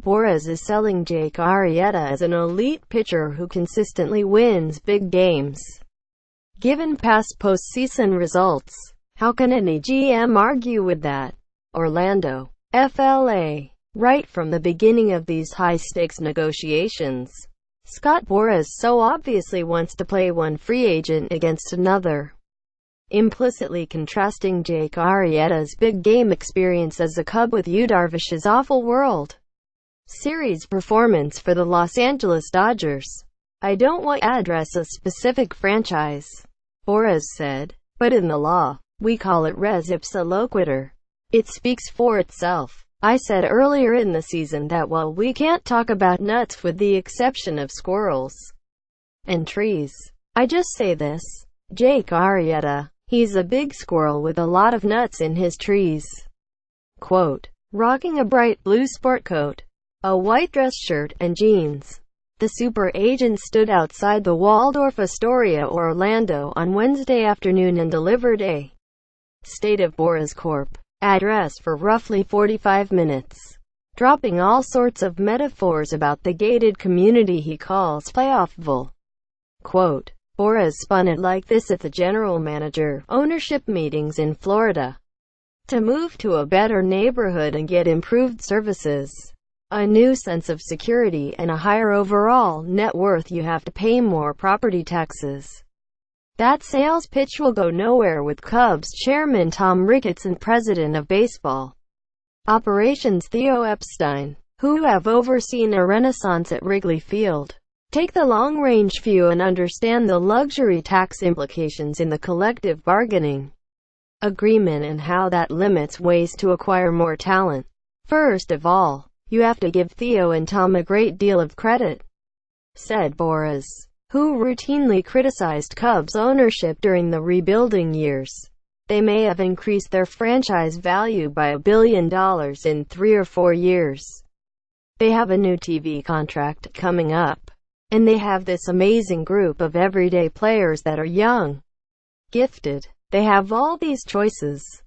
Boras is selling Jake Arrieta as an elite pitcher who consistently wins big games. Given past postseason results, how can any GM argue with that? Orlando, FLA. Right from the beginning of these high-stakes negotiations, Boras so obviously wants to play one free agent against another, implicitly contrasting Jake Arrieta's big game experience as a Cub with Yu Darvish's awful World Series performance for the Los Angeles Dodgers. "I don't want to address a specific franchise," Boras said, "but in the law, we call it res ipsa loquitur. It speaks for itself. I said earlier in the season that while we can't talk about nuts with the exception of squirrels and trees, I just say this. Jake Arrieta, he's a big squirrel with a lot of nuts in his trees." Quote, rocking a bright blue sport coat, a white dress shirt, and jeans, the super agent stood outside the Waldorf Astoria, Orlando, on Wednesday afternoon and delivered a State of Boras Corp. address for roughly 45 minutes, dropping all sorts of metaphors about the gated community he calls Playoffville. Quote, Boras spun it like this at the general manager ownership meetings in Florida. "To move to a better neighborhood and get improved services, a new sense of security, and a higher overall net worth, you have to pay more property taxes. That sales pitch will go nowhere with Cubs chairman Tom Ricketts and president of baseball operations Theo Epstein, who have overseen a renaissance at Wrigley Field. Take the long-range view and understand the luxury tax implications in the collective bargaining agreement and how that limits ways to acquire more talent. First of all, you have to give Theo and Tom a great deal of credit," said Boras, who routinely criticized Cubs ownership during the rebuilding years. "They may have increased their franchise value by $1 billion in 3 or 4 years. They have a new TV contract coming up. And they have this amazing group of everyday players that are young, gifted. They have all these choices.